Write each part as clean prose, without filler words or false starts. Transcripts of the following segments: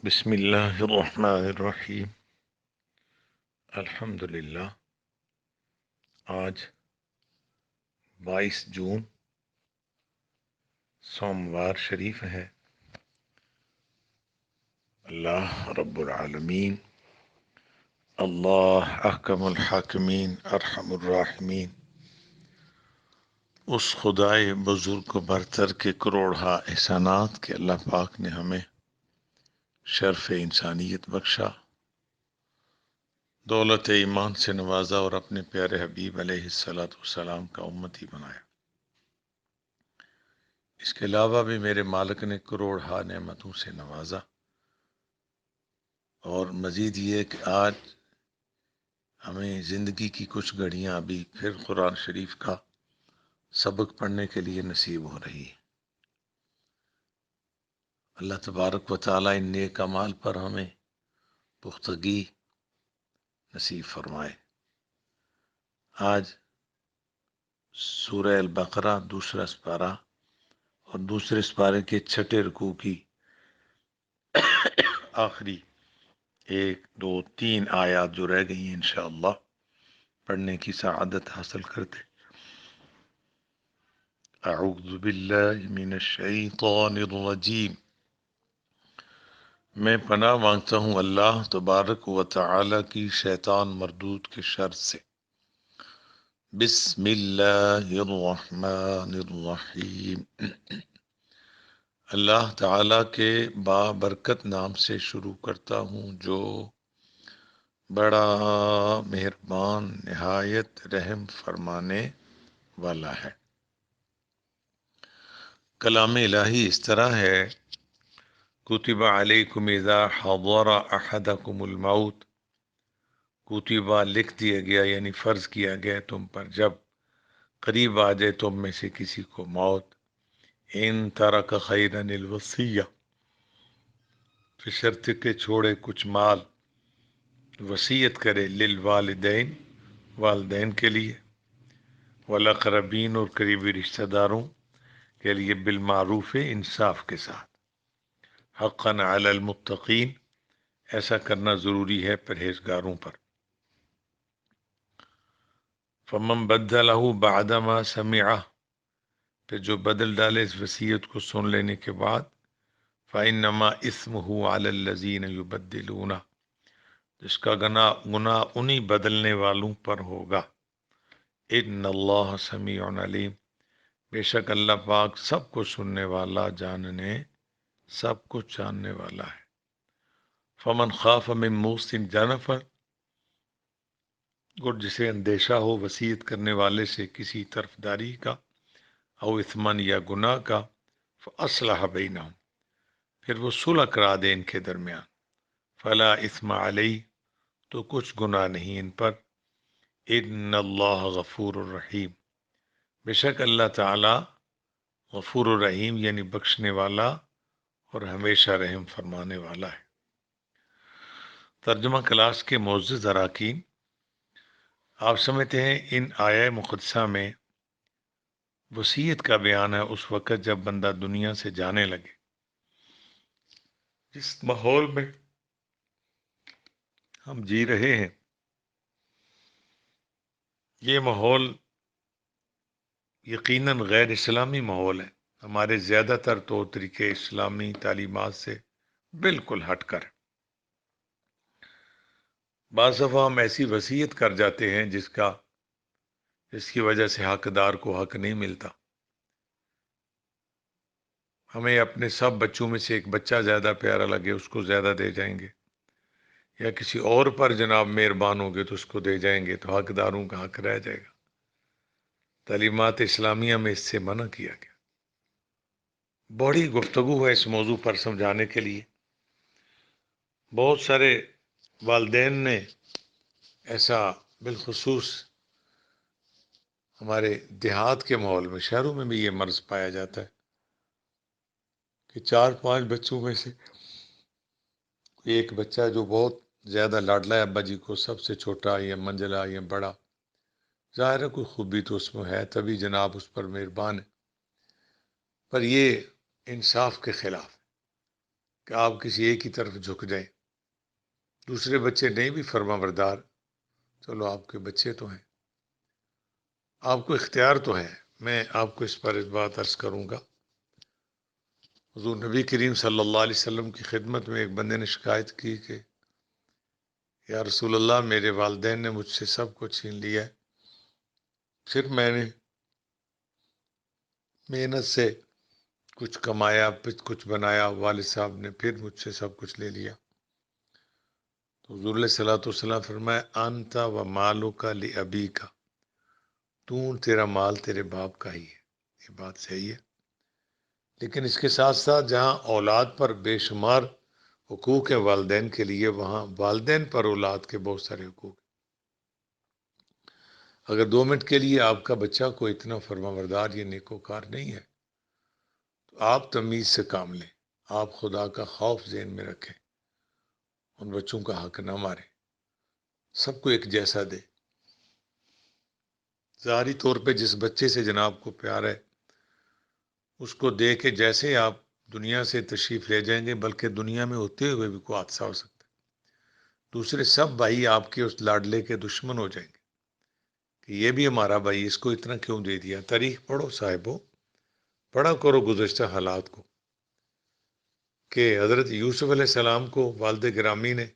بسم اللہ الرحمن الرحیم۔ الحمدللہ، آج 22 جون سوموار شریف ہے۔ اللہ رب العالمین، اللہ احکم الحاکمین ارحم الراحمین، اس خدائے بزرگ و برتر کے کروڑہا احسانات کے اللہ پاک نے ہمیں شرف انسانیت بخشا، دولت ایمان سے نوازا اور اپنے پیارے حبیب علیہ الصلاۃ والسلام کا امتی بنایا۔ اس کے علاوہ بھی میرے مالک نے کروڑہا نعمتوں سے نوازا، اور مزید یہ کہ آج ہمیں زندگی کی کچھ گھڑیاں ابھی پھر قرآن شریف کا سبق پڑھنے کے لیے نصیب ہو رہی ہے۔ اللہ تبارک و تعالیٰ ان نیک اعمال پر ہمیں پختگی نصیب فرمائے۔ آج سورہ البقرہ دوسرا سپارہ اور دوسرے سپارے کے 6 رکوع کی آخری 1 2 3 آیات جو رہ گئی ہیں انشاءاللہ پڑھنے کی سعادت حاصل کرتے۔ اعوذ باللہ من الشیطان الرجیم، میں پناہ مانگتا ہوں اللہ تبارک و تعالی کی شیطان مردود کے شر سے۔ بسم اللہ الرحمن الرحیم، اللہ تعالی کے بابرکت نام سے شروع کرتا ہوں جو بڑا مہربان نہایت رحم فرمانے والا ہے۔ کلام الہی اس طرح ہے، کتب علیکم اذا حضر احدکم الموت، کتبہ لکھ دیا گیا یعنی فرض کیا گیا تم پر جب قریب آ جائے تم میں سے کسی کو موت، ان ترک خیرا الوصیہ، بشرط کہ چھوڑے کچھ مال، وصیت کرے للوالدین، والدین کے لیے، والاقربین اور قریبی رشتہ داروں کے لیے، بالمعروف انصاف کے ساتھ، حقا علی المتقین، ایسا کرنا ضروری ہے پرہیزگاروں پر۔ فمن بدلہ بعدما سمعہ، پھر جو بدل ڈالے اس وصیت کو سن لینے کے بعد، فإنما اسمہ علی الذین یبدلونہ، جس کا گناہ انہی بدلنے والوں پر ہوگا۔ ان اللہ سمیع علیم، بے شک اللہ پاک سب کو سننے والا، سب کچھ جاننے والا ہے۔ فمن خاف من موص جنفا، اور جسے اندیشہ ہو وصیت کرنے والے سے کسی طرفداری کا، او اثمن یا گناہ کا، فاصلح بینہم، پھر وہ صلح کرا دے ان کے درمیان، فلا اثم علیہ، تو کچھ گناہ نہیں ان پر، ان اللہ غفور الرحیم، بے شک اللہ تعالی غفور الرحیم یعنی بخشنے والا اور ہمیشہ رحم فرمانے والا ہے۔ ترجمہ کلاس کے معزز اراکین، آپ سمجھتے ہیں ان آیہ مقدسہ میں وصیت کا بیان ہے اس وقت جب بندہ دنیا سے جانے لگے۔ جس ماحول میں ہم جی رہے ہیں، یہ ماحول یقیناً غیر اسلامی ماحول ہے، ہمارے زیادہ تر طور طریقے اسلامی تعلیمات سے بالکل ہٹ کر۔ بعض دفعہ ہم ایسی وصیت کر جاتے ہیں جس کی وجہ سے حقدار کو حق نہیں ملتا۔ ہمیں اپنے سب بچوں میں سے ایک بچہ زیادہ پیارا لگے، اس کو زیادہ دے جائیں گے، یا کسی اور پر جناب مہربان ہوں گے تو اس کو دے جائیں گے، تو حقداروں کا حق رہ جائے گا۔ تعلیمات اسلامیہ میں اس سے منع کیا گیا۔ بڑی گفتگو ہے اس موضوع پر سمجھانے کے لیے۔ بہت سارے والدین نے ایسا، بالخصوص ہمارے دیہات کے ماحول میں، شہروں میں بھی یہ مرض پایا جاتا ہے کہ 4 5 بچوں میں سے ایک بچہ جو بہت زیادہ لاڈلا ہے ابا جی کو، سب سے چھوٹا یا منجلا یا بڑا، ظاہر ہے کوئی خوبی تو اس میں ہے، تبھی جناب اس پر مہربان ہے، پر یہ انصاف کے خلاف۔ کہ آپ کسی ایک کی طرف جھک جائیں. دوسرے بچے نہیں بھی فرما بردار، چلو آپ کے بچے تو ہیں، آپ کو اختیار تو ہے. میں آپ کو اس پر اس بات عرض کروں گا. حضور نبی کریم صلی اللہ علیہ وسلم کی خدمت میں ایک بندے نے شکایت کی کہ یا رسول اللہ، میرے والدین نے مجھ سے سب کچھ چھین لیا ہے، پھر میں نے محنت سے کچھ کمایا، پھر کچھ بنایا، والد صاحب نے پھر مجھ سے سب کچھ لے لیا. تو حضور علیہ الصلوۃ والسلام فرمایا انت و مالو کا لابی کا، تیرا مال تیرے باپ کا ہی ہے. یہ بات صحیح ہے، لیکن اس کے ساتھ ساتھ جہاں اولاد پر بے شمار حقوق ہیں والدین کے لیے، وہاں والدین پر اولاد کے بہت سارے حقوق. اگر 2 منٹ کے لیے آپ کا بچہ کوئی اتنا فرما بردار یا نیکوکار نہیں ہے تو آپ تمیز سے کام لیں، آپ خدا کا خوف ذہن میں رکھیں، ان بچوں کا حق نہ ماریں، سب کو ایک جیسا دے. ظاہری طور پہ جس بچے سے جناب کو پیار ہے اس کو دے کے جیسے آپ دنیا سے تشریف لے جائیں گے، بلکہ دنیا میں ہوتے ہوئے بھی کوئی حادثہ ہو سکتا ہے. دوسرے سب بھائی آپ کے اس لاڈلے کے دشمن ہو جائیں گے کہ یہ بھی ہمارا بھائی، اس کو اتنا کیوں دے دیا. تاریخ پڑھو صاحبو، پڑھا کرو گزشتہ حالات کو، کہ حضرت یوسف علیہ السلام کو والد گرامی نے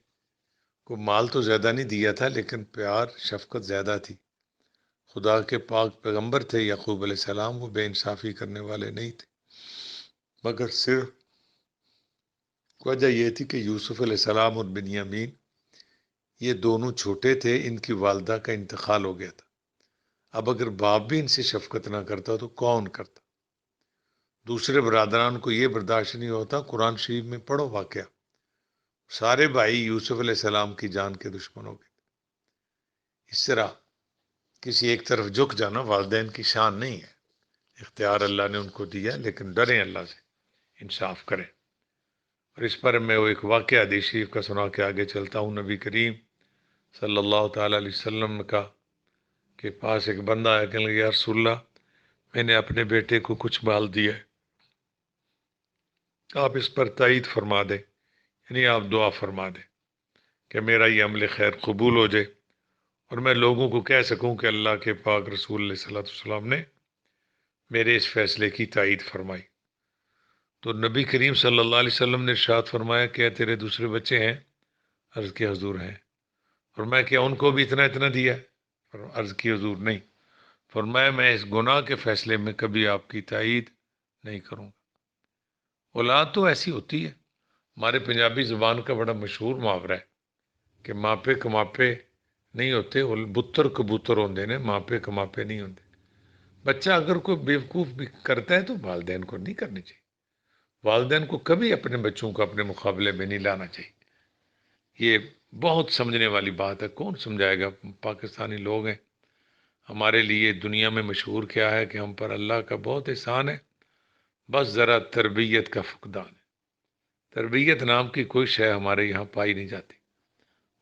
کو مال تو زیادہ نہیں دیا تھا، لیکن پیار شفقت زیادہ تھی. خدا کے پاک پیغمبر تھے یعقوب علیہ السلام، وہ بے انصافی کرنے والے نہیں تھے، مگر صرف وجہ یہ تھی کہ یوسف علیہ السلام اور بنیامین یہ دونوں چھوٹے تھے، ان کی والدہ کا انتقال ہو گیا تھا. اب اگر باپ بھی ان سے شفقت نہ کرتا تو کون کرتا. دوسرے برادران کو یہ برداشت نہیں ہوتا. قرآن شریف میں پڑھو واقعہ، سارے بھائی یوسف علیہ السلام کی جان کے دشمن ہو گئے. اس طرح کسی ایک طرف جھک جانا والدین کی شان نہیں ہے. اختیار اللہ نے ان کو دیا، لیکن ڈریں اللہ سے، انصاف کریں. اور اس پر میں وہ ایک واقعہ حدیث شریف کا سنا کے آگے چلتا ہوں. نبی کریم صلی اللہ تعالیٰ علیہ وسلم کا کے پاس ایک بندہ آیا، کہنے لگا یا رسول اللہ، میں نے اپنے بیٹے کو کچھ مال دیا ہے، آپ اس پر تائید فرما دیں، یعنی آپ دعا فرما دیں کہ میرا یہ عمل خیر قبول ہو جائے اور میں لوگوں کو کہہ سکوں کہ اللہ کے پاک رسول علیہ الصلوۃ والسلام نے میرے اس فیصلے کی تائید فرمائی. تو نبی کریم صلی اللہ علیہ وسلم نے ارشاد فرمایا کہ تیرے دوسرے بچے ہیں؟ عرض کی حضور ہیں. فرمایا کہ ان کو بھی اتنا اتنا دیا؟ عرض کی حضور نہیں. فرمایا میں اس گناہ کے فیصلے میں کبھی آپ کی تائید نہیں کروں گا. اولاد تو ایسی ہوتی ہے. ہمارے پنجابی زبان کا بڑا مشہور محاورہ ہے کہ ماپے کماپے نہیں ہوتے، بتر کبوتر ہوندے نے، ماپے کماپے نہیں ہوندے. بچہ اگر کوئی بیوقوف بھی کرتا ہے تو والدین کو نہیں کرنی چاہیے. والدین کو کبھی اپنے بچوں کو اپنے مقابلے میں نہیں لانا چاہیے. یہ بہت سمجھنے والی بات ہے. کون سمجھائے گا؟ پاکستانی لوگ ہیں، ہمارے لیے دنیا میں مشہور کیا ہے کہ ہم پر اللہ کا بہت احسان ہے، بس ذرا تربیت کا فقدان ہے. تربیت نام کی کوئی شے ہمارے یہاں پائی نہیں جاتی.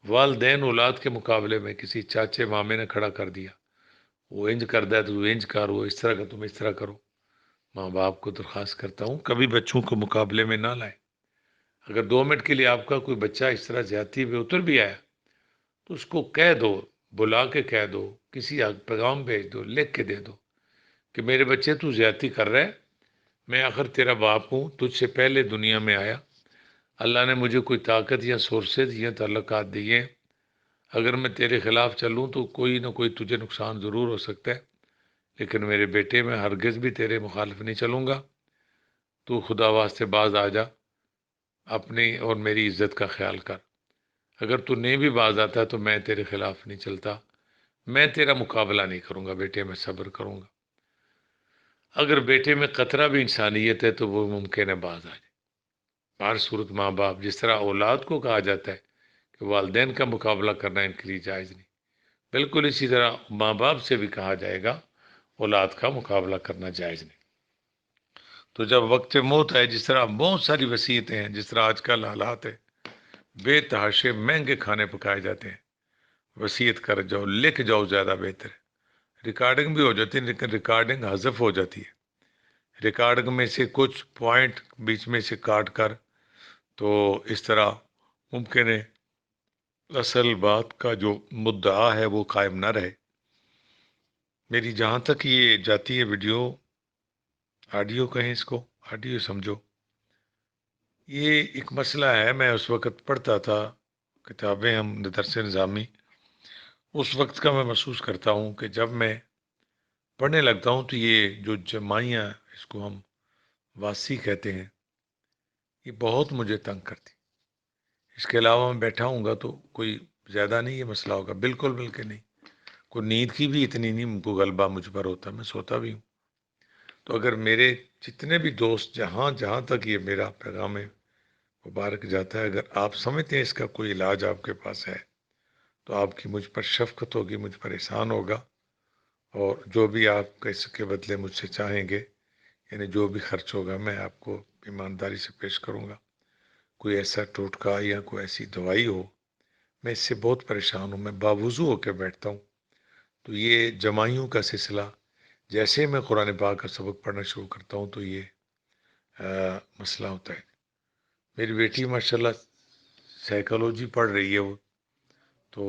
والدین اولاد کے مقابلے میں کسی چاچے مامے نے کھڑا کر دیا، وہ انج کرتا ہے تو وہ انج کرو، اس طرح کا تم اس طرح کرو. ماں باپ کو درخواست کرتا ہوں کبھی بچوں کو مقابلے میں نہ لائیں. اگر 2 منٹ کے لیے آپ کا کوئی بچہ اس طرح زیادتی پہ اتر بھی آیا تو اس کو کہہ دو، بلا کے کہہ دو، کسی پیغام بھیج دو، لکھ کے دے دو کہ میرے بچے تو زیادتی کر رہا ہے، میں آخر تیرا باپ ہوں، تجھ سے پہلے دنیا میں آیا، اللہ نے مجھے کوئی طاقت یا سورسز یا تعلقات دیے، اگر میں تیرے خلاف چلوں تو کوئی نہ کوئی تجھے نقصان ضرور ہو سکتا ہے، لیکن میرے بیٹے میں ہرگز بھی تیرے مخالف نہیں چلوں گا. تو خدا واسطے باز آ جا، اپنی اور میری عزت کا خیال کر. اگر تو نہیں بھی باز آتا تو میں تیرے خلاف نہیں چلتا، میں تیرا مقابلہ نہیں کروں گا بیٹے، میں صبر کروں گا. اگر بیٹے میں قطرہ بھی انسانیت ہے تو وہ ممکن ہے باز آ جائے. ہر صورت ماں باپ، جس طرح اولاد کو کہا جاتا ہے کہ والدین کا مقابلہ کرنا ان کے لیے جائز نہیں، بالکل اسی طرح ماں باپ سے بھی کہا جائے گا اولاد کا مقابلہ کرنا جائز نہیں. تو جب وقت موت ہے، جس طرح بہت ساری وصیتیں ہیں، جس طرح آج کل حالات ہے، بے تحاشے مہنگے کھانے پکائے جاتے ہیں، وصیت کر جاؤ، لکھ جاؤ، زیادہ بہتر ہے. ریکارڈنگ بھی ہو جاتی ہے، لیکن ریکارڈنگ حذف ہو جاتی ہے. ریکارڈنگ میں سے کچھ پوائنٹ بیچ میں سے کاٹ کر تو اس طرح ممکن ہے اصل بات کا جو مدعا ہے وہ قائم نہ رہے۔ میری جہاں تک یہ جاتی ہے ویڈیو، آڈیو کہیں اس کو، آڈیو سمجھو، یہ ایک مسئلہ ہے۔ میں اس وقت پڑھتا تھا کتابیں، ہم درس نظامی، اس وقت کا میں محسوس کرتا ہوں کہ جب میں پڑھنے لگتا ہوں تو یہ جو جمائیاں، اس کو ہم واسی کہتے ہیں، یہ بہت مجھے تنگ کرتی۔ اس کے علاوہ میں بیٹھا ہوں گا تو کوئی زیادہ نہیں یہ مسئلہ ہوگا، بالکل بالکل نہیں، کوئی نیند کی بھی اتنی نہیں کو غلبہ مجھ پر ہوتا، میں سوتا بھی ہوں۔ تو اگر میرے جتنے بھی دوست جہاں جہاں تک یہ میرا پیغام مبارک جاتا ہے، اگر آپ سمجھتے ہیں اس کا کوئی علاج آپ کے پاس ہے تو آپ کی مجھ پر شفقت ہوگی، مجھ پر احسان ہوگا، اور جو بھی آپ اس کے بدلے مجھ سے چاہیں گے، یعنی جو بھی خرچ ہوگا میں آپ کو ایمانداری سے پیش کروں گا۔ کوئی ایسا ٹوٹکا یا کوئی ایسی دوائی ہو، میں اس سے بہت پریشان ہوں، میں باوضو ہو کے بیٹھتا ہوں۔ تو یہ جمائیوں کا سلسلہ، جیسے میں قرآن پاک کا سبق پڑھنا شروع کرتا ہوں تو یہ مسئلہ ہوتا ہے۔ میری بیٹی ماشاءاللہ سائیکالوجی پڑھ رہی ہے وہ، تو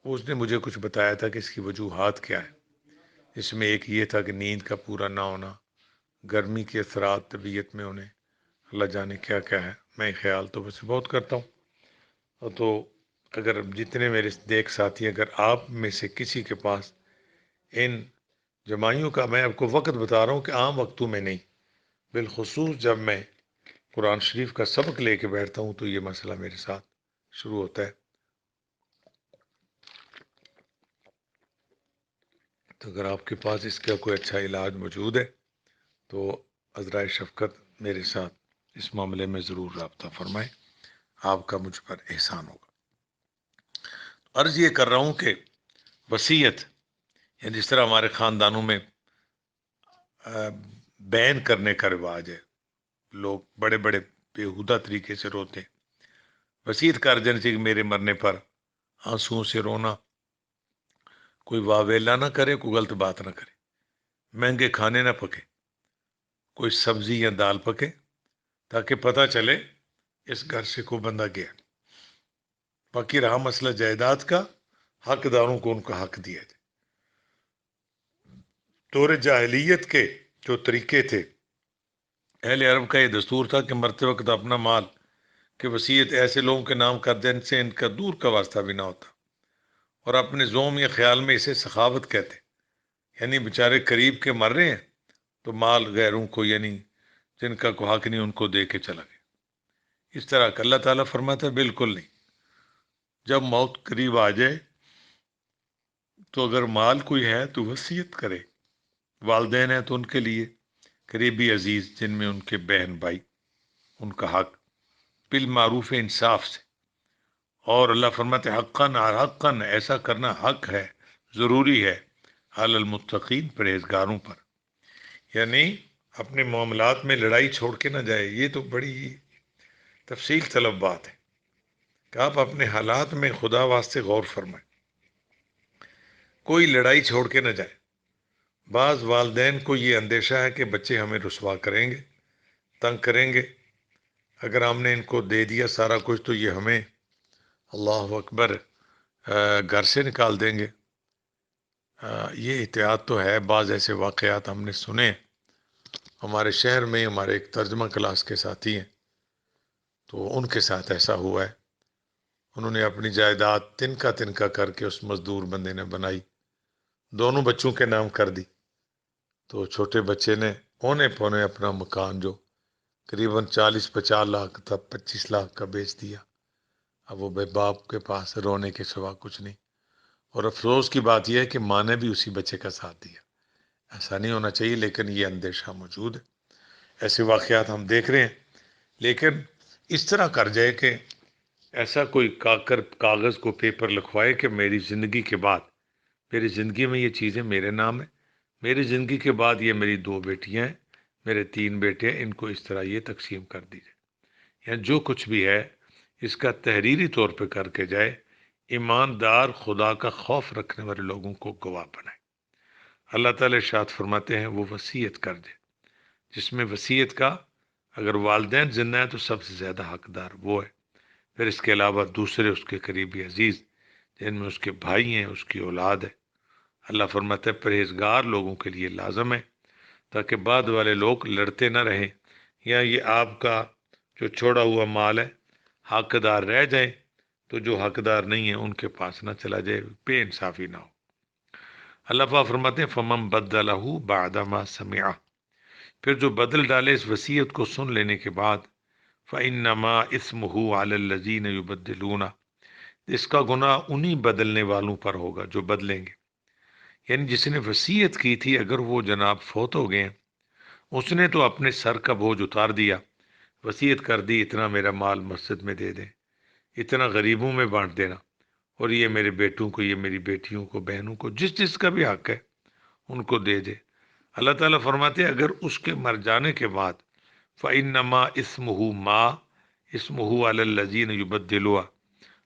اس نے مجھے کچھ بتایا تھا کہ اس کی وجوہات کیا ہے۔ اس میں ایک یہ تھا کہ نیند کا پورا نہ ہونا، گرمی کے اثرات طبیعت میں انہیں، اللہ جانے کیا کیا ہے۔ میں خیال تو ویسے بہت کرتا ہوں، اور تو اگر جتنے میرے دیکھ ساتھی، اگر آپ میں سے کسی کے پاس ان جمائیوں کا، میں آپ کو وقت بتا رہا ہوں کہ عام وقتوں میں نہیں، بالخصوص جب میں قرآن شریف کا سبق لے کے بیٹھتا ہوں تو یہ مسئلہ میرے ساتھ شروع ہوتا ہے۔ تو اگر آپ کے پاس اس کا کوئی اچھا علاج موجود ہے تو عذرائے شفقت میرے ساتھ اس معاملے میں ضرور رابطہ فرمائیں، آپ کا مجھ پر احسان ہوگا۔ عرض یہ کر رہا ہوں کہ وصیت، یعنی جس طرح ہمارے خاندانوں میں بین کرنے کا رواج ہے، لوگ بڑے بڑے بےہودہ طریقے سے روتے ہیں، وصیت کر دینے سے کہ میرے مرنے پر آنسوؤں سے رونا، کوئی واویلا نہ کرے، کوئی غلط بات نہ کرے، مہنگے کھانے نہ پکے، کوئی سبزی یا دال پکے، تاکہ پتہ چلے اس گھر سے کوئی بندہ گیا۔ باقی رہا مسئلہ جائیداد کا، حق داروں کو ان کا حق دیا جائے۔ دور جاہلیت کے جو طریقے تھے، اہل عرب کا یہ دستور تھا کہ مرتے وقت اپنا مال کہ وصیت ایسے لوگوں کے نام کر دینے سے ان کا دور کا واسطہ بھی نہ ہوتا، اور اپنے زوم یا خیال میں اسے سخاوت کہتے، یعنی بیچارے قریب کے مر رہے ہیں تو مال غیروں کو، یعنی جن کا کوئی حق نہیں، ان کو دے کے چلا گیا۔ اس طرح کہ اللہ تعالیٰ فرماتا ہے بالکل نہیں، جب موت قریب آ جائے تو اگر مال کوئی ہے تو وصیت کرے، والدین ہیں تو ان کے لیے، قریبی عزیز جن میں ان کے بہن بھائی، ان کا حق بالمعروف انصاف سے، اور اللہ فرماتے حقاً، حقاً ایسا کرنا حق ہے، ضروری ہے، علی المتقین پرہیزگاروں پر، یعنی اپنے معاملات میں لڑائی چھوڑ کے نہ جائے۔ یہ تو بڑی تفصیل طلب بات ہے کہ آپ اپنے حالات میں خدا واسطے غور فرمائیں، کوئی لڑائی چھوڑ کے نہ جائے۔ بعض والدین کو یہ اندیشہ ہے کہ بچے ہمیں رسوا کریں گے، تنگ کریں گے، اگر ہم نے ان کو دے دیا سارا کچھ تو یہ ہمیں، اللہ اکبر، گھر سے نکال دیں گے۔ یہ احتیاط تو ہے، بعض ایسے واقعات ہم نے سنے ہمارے شہر میں، ہمارے ایک ترجمہ کلاس کے ساتھی ہیں، تو ان کے ساتھ ایسا ہوا ہے، انہوں نے اپنی جائیداد تنکا کر کے اس مزدور بندے نے بنائی، دونوں بچوں کے نام کر دی، تو چھوٹے بچے نے اونے پونے اپنا مکان جو قریباً 40-50 لاکھ تھا، 25 لاکھ کا بیچ دیا۔ اب وہ بے باپ کے پاس رونے کے سوا کچھ نہیں، اور افسوس کی بات یہ ہے کہ ماں نے بھی اسی بچے کا ساتھ دیا۔ ایسا نہیں ہونا چاہیے، لیکن یہ اندیشہ موجود ہے، ایسے واقعات ہم دیکھ رہے ہیں۔ لیکن اس طرح کر جائے کہ ایسا کوئی کاغذ کو پیپر لکھوائے کہ میری زندگی کے بعد، میری زندگی میں یہ چیزیں میرے نام ہیں، میری زندگی کے بعد یہ میری 2 بیٹیاں ہیں، میرے 3 بیٹے ہیں، ان کو اس طرح یہ تقسیم کر دیجیے، یا جو کچھ بھی ہے اس کا تحریری طور پہ کر کے جائے، ایماندار خدا کا خوف رکھنے والے لوگوں کو گواہ بنائے۔ اللہ تعالی ارشاد فرماتے ہیں وہ وصیت کر دے، جس میں وصیت کا اگر والدین زندہ ہیں تو سب سے زیادہ حقدار وہ ہے، پھر اس کے علاوہ دوسرے اس کے قریبی عزیز جن میں اس کے بھائی ہیں، اس کی اولاد ہے۔ اللہ فرماتا ہے پرہیزگار لوگوں کے لیے لازم ہے تاکہ بعد والے لوگ لڑتے نہ رہیں، یا یہ آپ کا جو چھوڑا ہوا مال ہے حقدار رہ جائیں تو جو حقدار نہیں ہیں ان کے پاس نہ چلا جائے، بے انصافی نہ ہو۔ اللہ پاک فرماتے ہیں فمن بدلہ بعد ما سمعہ، پھر جو بدل ڈالے اس وصیت کو سن لینے کے بعد، فإنما اسمہ علی الذین یبدلون، اس کا گناہ انہی بدلنے والوں پر ہوگا جو بدلیں گے۔ یعنی جس نے وصیت کی تھی اگر وہ جناب فوت ہو گئے ہیں، اس نے تو اپنے سر کا بوجھ اتار دیا، وصیت کر دی اتنا میرا مال مسجد میں دے دیں، اتنا غریبوں میں بانٹ دینا، اور یہ میرے بیٹوں کو، یہ میری بیٹیوں کو، بہنوں کو، جس جس کا بھی حق ہے ان کو دے دے۔ اللہ تعالیٰ فرماتے ہیں اگر اس کے مر جانے کے بعد فَإِنَّمَا اسمہ ما اسمہ علی الذین یبدلوا،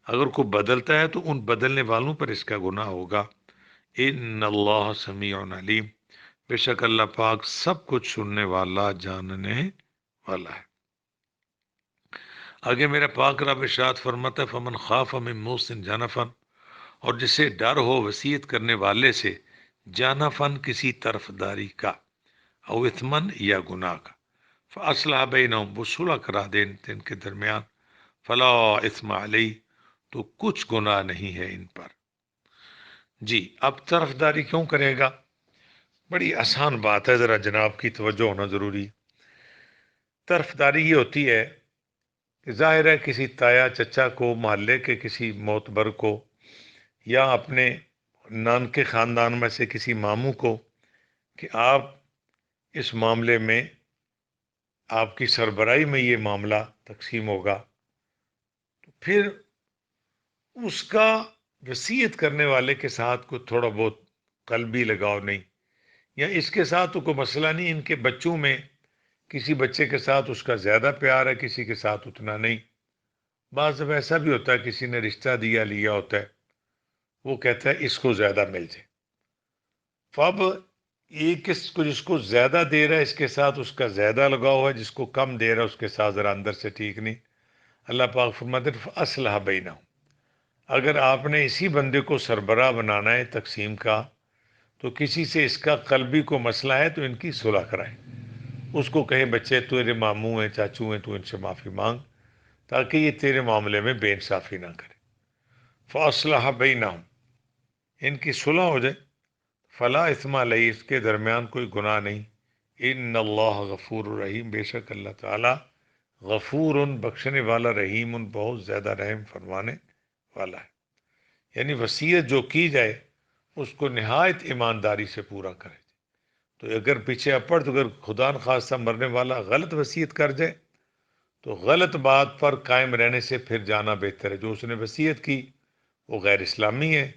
اگر کوئی بدلتا ہے تو ان بدلنے والوں پر اس کا گناہ ہوگا۔ ان اللہ سمیع علیم، بے شک اللہ پاک سب کچھ سننے والا، جاننے والا ہے۔ آگے میرا پاک رب ارشاد فرماتا ہے فمن خاف من موص جنفا، اور جسے ڈر ہو وصیت کرنے والے سے، جانفن کسی طرف داری کا، او اثمن یا گناہ کا، فاصلح بینہم، وہ صلح کرا دیں ان کے درمیان، فلا اثم علیہ، تو کچھ گناہ نہیں ہے ان پر۔ جی اب طرف داری کیوں کرے گا؟ بڑی آسان بات ہے، ذرا جناب کی توجہ ہونا ضروری ہے۔ طرف داری یہ ہوتی ہے کہ ظاہر ہے کسی تایا چچا کو، محلے کے کسی معتبر کو، یا اپنے نان کے خاندان میں سے کسی ماموں کو، کہ آپ اس معاملے میں، آپ کی سربراہی میں یہ معاملہ تقسیم ہوگا، تو پھر اس کا وصیت کرنے والے کے ساتھ کوئی تھوڑا بہت قلبی لگاؤ نہیں، یا اس کے ساتھ تو کوئی مسئلہ نہیں، ان کے بچوں میں کسی بچے کے ساتھ اس کا زیادہ پیار ہے، کسی کے ساتھ اتنا نہیں۔ بعض اب ایسا بھی ہوتا ہے کسی نے رشتہ لیا ہوتا ہے، وہ کہتا ہے اس کو زیادہ مل جائے، فب ایک اس کو جس کو زیادہ دے رہا ہے اس کے ساتھ اس کا زیادہ لگاؤ ہے، جس کو کم دے رہا ہے اس کے ساتھ ذرا اندر سے ٹھیک نہیں۔ اللہ پاک فرماتے ہیں فاصلح بینہم، اگر آپ نے اسی بندے کو سربراہ بنانا ہے تقسیم کا، تو کسی سے اس کا قلبی کو مسئلہ ہے تو ان کی صلح کرائیں، اس کو کہیں بچے تیرے ماموں ہیں، چاچو ہیں، تو ان سے معافی مانگ تاکہ یہ تیرے معاملے میں بے انصافی نہ کرے۔ فاصلح بینہم، ان کی صلح ہو جائے، فلا اثم علیہ، اس کے درمیان کوئی گناہ نہیں۔ ان اللہ غفور الرحیم، بے شک اللہ تعالی غفور، بخشنے والا، رحیم، بہت زیادہ رحم فرمانے والا ہے۔ یعنی وصیت جو کی جائے اس کو نہایت ایمانداری سے پورا کرے۔ تو اگر پیچھے اپڑ، تو اگر خدا نخواستہ مرنے والا غلط وصیت کر جائے تو غلط بات پر قائم رہنے سے پھر جانا بہتر ہے۔ جو اس نے وصیت کی وہ غیر اسلامی ہے،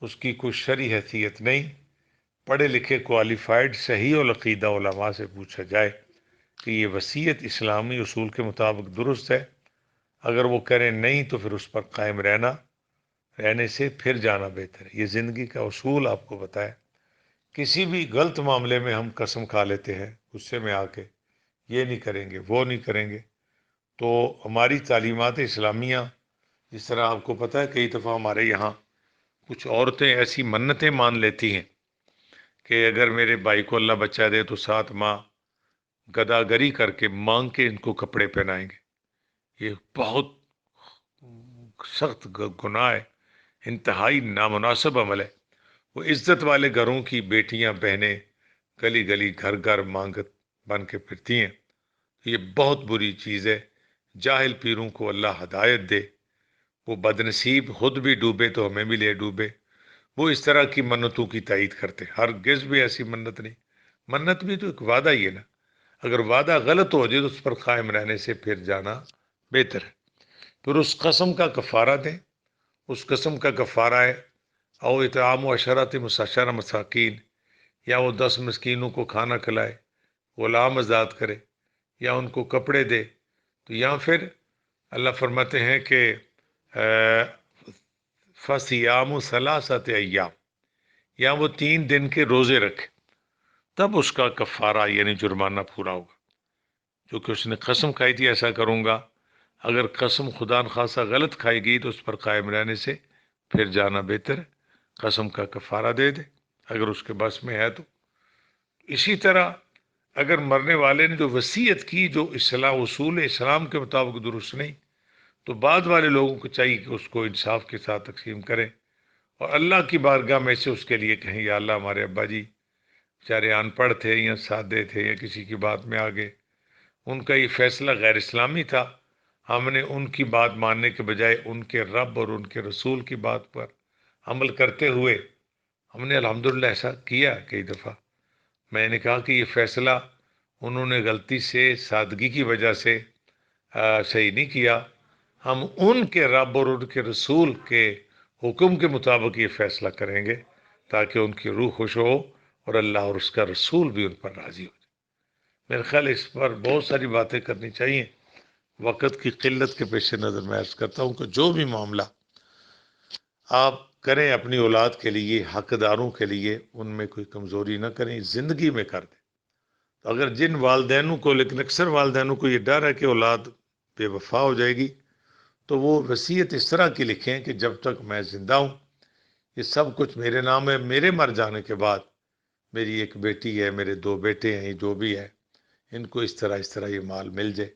اس کی کوئی شرعی حیثیت نہیں، پڑھے لکھے کوالیفائڈ صحیح العقیدہ علماء سے پوچھا جائے کہ یہ وصیت اسلامی اصول کے مطابق درست ہے، اگر وہ کریں نہیں تو پھر اس پر قائم رہنے سے پھر جانا بہتر ہے۔ یہ زندگی کا اصول آپ کو بتایا۔ کسی بھی غلط معاملے میں ہم قسم کھا لیتے ہیں غصے میں آ کے، یہ نہیں کریں گے، وہ نہیں کریں گے، تو ہماری تعلیمات اسلامیہ، جس طرح آپ کو پتہ ہے کئی دفعہ ہمارے یہاں کچھ عورتیں ایسی منتیں مان لیتی ہیں کہ اگر میرے بھائی کو اللہ بچہ دے تو 7 ماہ گداگری کر کے مانگ کے ان کو کپڑے پہنائیں گے۔ یہ بہت سخت گناہ ہے، انتہائی نامناسب عمل ہے۔ وہ عزت والے گھروں کی بیٹیاں، بہنیں گلی گلی گھر گھر مانگت بن کے پھرتی ہیں، یہ بہت بری چیز ہے۔ جاہل پیروں کو اللہ ہدایت دے، وہ بدنصیب خود بھی ڈوبے تو ہمیں بھی لے ڈوبے۔ وہ اس طرح کی منتوں کی تائید کرتے، ہرگز بھی ایسی منت نہیں۔ منت بھی تو ایک وعدہ ہی ہے نا، اگر وعدہ غلط ہو جائے تو اس پر قائم رہنے سے پھر جانا بہتر ہے۔ پھر اس قسم کا کفارہ دیں، اس قسم کا کفارہ ہے او اطعام عشرۃ مساکین، یا وہ 10 مسکینوں کو کھانا کھلائے، غلام آزاد کرے، یا ان کو کپڑے دے، تو یا پھر اللہ فرماتے ہیں کہ فَصِيَامُ ثَلَاثَةِ أَيَّامٍ، یا وہ 3 دن کے روزے رکھے، تب اس کا کفارہ یعنی جرمانہ پورا ہوگا۔ جو کہ اس نے قسم کھائی تھی ایسا کروں گا، اگر قسم خدا نخواستہ غلط کھائی گئی تو اس پر قائم رہنے سے پھر جانا بہتر ہے، قسم کا کفارہ دے دے اگر اس کے بس میں ہے تو۔ اسی طرح اگر مرنے والے نے جو وصیت کی جو اصول اسلام کے مطابق درست نہیں، تو بعد والے لوگوں کو چاہیے کہ اس کو انصاف کے ساتھ تقسیم کریں، اور اللہ کی بارگاہ میں سے اس کے لیے کہیں یا اللہ ہمارے ابا جی بیچارے ان پڑھ تھے یا سادے تھے یا کسی کی بات میں آگے، ان کا یہ فیصلہ غیر اسلامی تھا، ہم نے ان کی بات ماننے کے بجائے ان کے رب اور ان کے رسول کی بات پر عمل کرتے ہوئے ہم نے الحمدللہ ایسا کیا کئی دفعہ۔ میں نے کہا کہ یہ فیصلہ انہوں نے غلطی سے سادگی کی وجہ سے صحیح نہیں کیا، ہم ان کے رب اور ان کے رسول کے حکم کے مطابق یہ فیصلہ کریں گے تاکہ ان کی روح خوش ہو اور اللہ اور اس کا رسول بھی ان پر راضی ہو جائے۔ میرے خیال اس پر بہت ساری باتیں کرنی چاہیے، وقت کی قلت کے پیش نظر میں عرض کرتا ہوں کہ جو بھی معاملہ آپ کریں اپنی اولاد کے لیے، حقداروں کے لیے، ان میں کوئی کمزوری نہ کریں، زندگی میں کر دیں۔ تو اگر جن والدینوں کو، لیکن اکثر والدینوں کو یہ ڈر ہے کہ اولاد بے وفا ہو جائے گی، تو وہ وصیت اس طرح کی لکھیں کہ جب تک میں زندہ ہوں یہ سب کچھ میرے نام ہے، میرے مر جانے کے بعد میری ایک بیٹی ہے، میرے 2 بیٹے ہیں، جو بھی ہے ان کو اس طرح یہ مال مل جائے،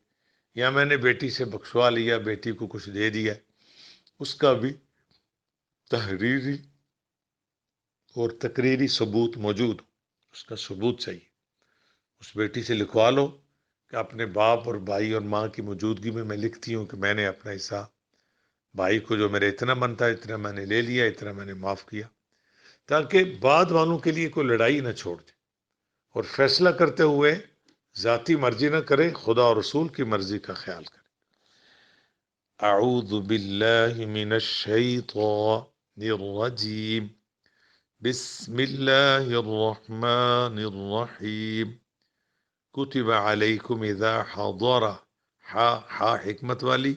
یا میں نے بیٹی سے بخشوا لیا، بیٹی کو کچھ دے دیا، اس کا بھی تحریری اور تقریری ثبوت موجود، اس کا ثبوت چاہیے۔ اس بیٹی سے لکھوا لو کہ اپنے باپ اور بھائی اور ماں کی موجودگی میں لکھتی ہوں کہ میں نے اپنا حصہ بھائی کو جو میرے اتنا بنتا ہے اتنا میں نے لے لیا، اتنا میں نے معاف کیا، تاکہ بعد والوں کے لیے کوئی لڑائی نہ چھوڑ دے، اور فیصلہ کرتے ہوئے ذاتی مرضی نہ کرے، خدا اور رسول کی مرضی کا خیال کرے۔ اعوذ باللہ من الشیطان الرجیم، بسم اللہ الرحمن الرحیم، کتب علیکم اذا حضر، ہا حکمت والی،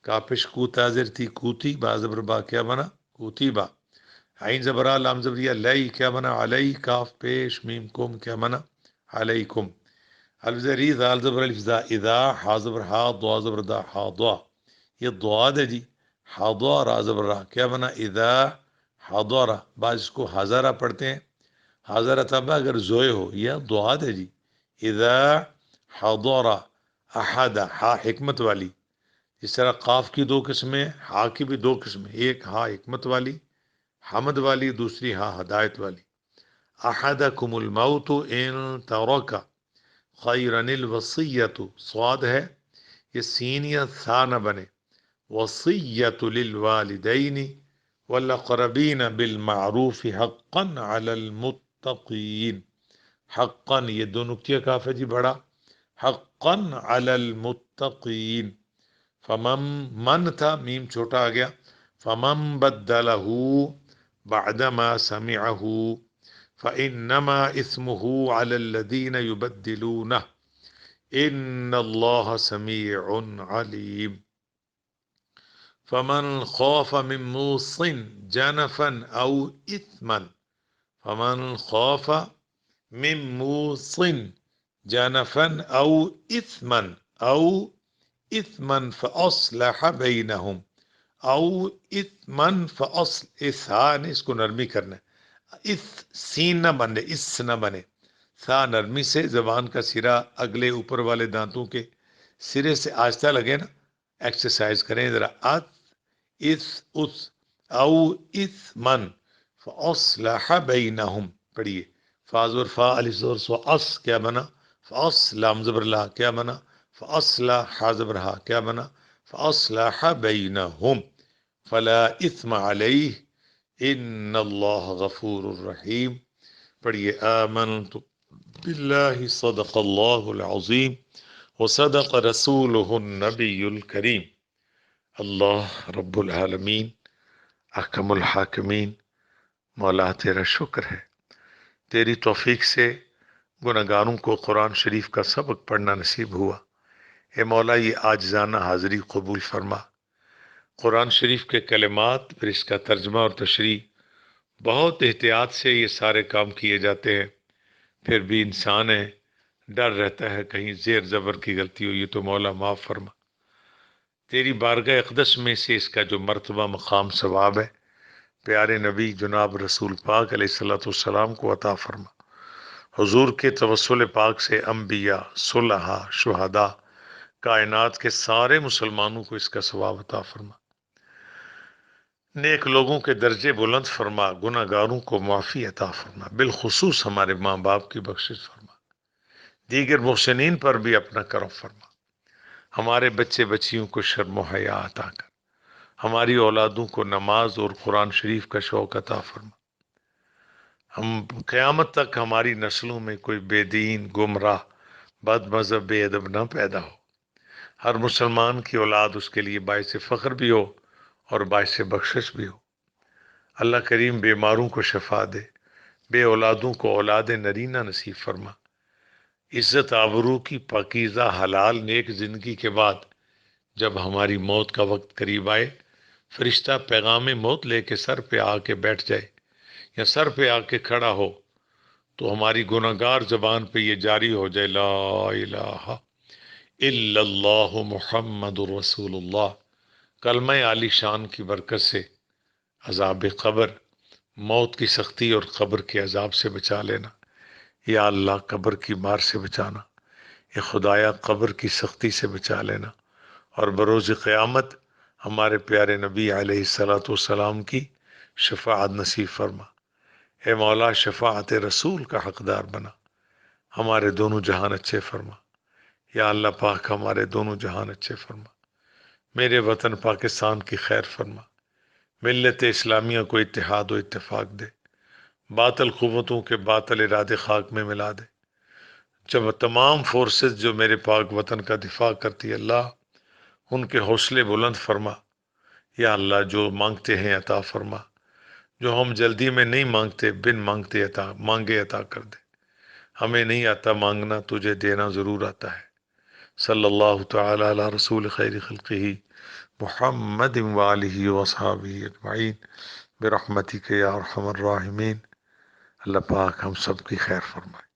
کافش کو تاظر تھی کوتی، با زبر با کیا بنا کوتی با، عین زبرا لام زبریہ لئی کیا بنا علی، کاف پیش میم کم کیا بنا علیکم، الف زری ذال زبر الف زا اذا، ہا زبر ہا ضا زبر دا ہا ضا، یہ ضاد ہے جی، ہا ضا را زبر را کیا بنا اذا حضر، بعض اس کو حضرہ پڑھتے ہیں، حضرہ تب اگر زوئے ہو، یہ ضاد ہے جی، اذا حضر احد، ہا حکمت والی، اس طرح قاف کی 2 قسمیں، ہا کی بھی 2 قسمیں، ایک ہا حکمت والی حمد والی، دوسری ہا ہدایت والی۔ احدکم الموت ان ترک خیرا الوصیت، صاد ہے، یہ سین یا ثا نہ بنے، وصیت للوالدین والاقربین بالمعروف حقا علی المتقین، حقا یہ 2 نقطہ کاف ہے جی بڑا، حقا علی المتقین، فمن من تھا میم چھوٹا آ گیا، فمن بدلہ بعدما سمعہ فإنما اسمہ علی الذین یبدلونہ ان اللہ سمیع علیم، فمن خاف من موص جنفا او اثما، فمن خاف من موص جنفا او اثما فاصلح بینہم، او اثما اثان، اس کو نرمی کرنا ہے، اس سین نہ بنے، اس نہ بنے، سا نرمی سے، زبان کا سرا اگلے اوپر والے دانتوں کے سرے سے آہستہ لگے نا، ایکسرسائز کریں ذرا، اس او اثمن فاصلح بینہم، پڑھیے، فا زبر فا الف زبر سو، اس کیا بنا، لام زبر لا کیا بنا، فاصلح، ہا زبر ہا کیا بنا، فاصلح بینہم فلا اثم علیہ ان اللہ غفور الرحیم، پڑھیے، آمنت باللہ صدق اللہ العظیم وصدق رسولہ النبی الکریم۔ اللہ رب العالمین، احکم الحاکمین، مولا تیرا شکر ہے، تیری توفیق سے گناہگاروں کو قرآن شریف کا سبق پڑھنا نصیب ہوا، اے مولا یہ عاجزانہ حاضری قبول فرما۔ قرآن شریف کے کلمات، پھر اس کا ترجمہ اور تشریح، بہت احتیاط سے یہ سارے کام کیے جاتے ہیں، پھر بھی انسان ہے، ڈر رہتا ہے کہیں زیر زبر کی غلطی ہو، یہ تو مولا معاف فرما، تیری بارگاہ اقدس میں سے اس کا جو مرتبہ مقام ثواب ہے پیارے نبی جناب رسول پاک علیہ الصلوۃ والسلام کو عطا فرما، حضور کے توسل پاک سے انبیاء، صلحاء، شہداء، کائنات کے سارے مسلمانوں کو اس کا ثواب عطا فرما، نیک لوگوں کے درجے بلند فرما، گناہ گاروں کو معافی عطا فرما، بالخصوص ہمارے ماں باپ کی بخشش فرما، دیگر محسنین پر بھی اپنا کرم فرما، ہمارے بچے بچیوں کو شرم و حیا عطا کر، ہماری اولادوں کو نماز اور قرآن شریف کا شوق عطا فرما، ہم قیامت تک ہماری نسلوں میں کوئی بے دین، گمراہ، بد مذہب، بے ادب نہ پیدا ہو، ہر مسلمان کی اولاد اس کے لیے باعث فخر بھی ہو اور باعث بخشش بھی ہو، اللہ کریم بیماروں کو شفا دے، بے اولادوں کو اولاد نرینہ نصیب فرما، عزت آبرو کی پاکیزہ حلال نیک زندگی کے بعد جب ہماری موت کا وقت قریب آئے، فرشتہ پیغام موت لے کے سر پہ آ کے بیٹھ جائے یا سر پہ آ کے کھڑا ہو تو ہماری گناہگار زبان پہ یہ جاری ہو جائے، لا الہ الا اللہ محمد رسول اللہ، کلمہ عالی شان کی برکت سے عذاب قبر، موت کی سختی اور قبر کے عذاب سے بچا لینا، یا اللہ قبر کی مار سے بچانا، یا خدایا قبر کی سختی سے بچا لینا، اور بروز قیامت ہمارے پیارے نبی علیہ الصلوۃ والسلام کی شفاعت نصیب فرما، اے مولا شفاعت رسول کا حقدار بنا، ہمارے دونوں جہان اچھے فرما، یا اللہ پاک ہمارے دونوں جہان اچھے فرما، میرے وطن پاکستان کی خیر فرما، ملت اسلامیہ کو اتحاد و اتفاق دے، باطل قوتوں کے باطل ارادے خاک میں ملا دے، جب تمام فورسز جو میرے پاک وطن کا دفاع کرتی ہے اللہ ان کے حوصلے بلند فرما، یا اللہ جو مانگتے ہیں عطا فرما، جو ہم جلدی میں نہیں مانگتے بن مانگتے مانگے عطا کر دے، ہمیں نہیں آتا مانگنا، تجھے دینا ضرور آتا ہے، صلی اللہ تعالی علی رسول خیر خلقہ محمد وآلہ وصحابہ اجمعین برحمتک یا ارحم الراحمین، اللہ پاک ہم سب کی خیر فرمائے۔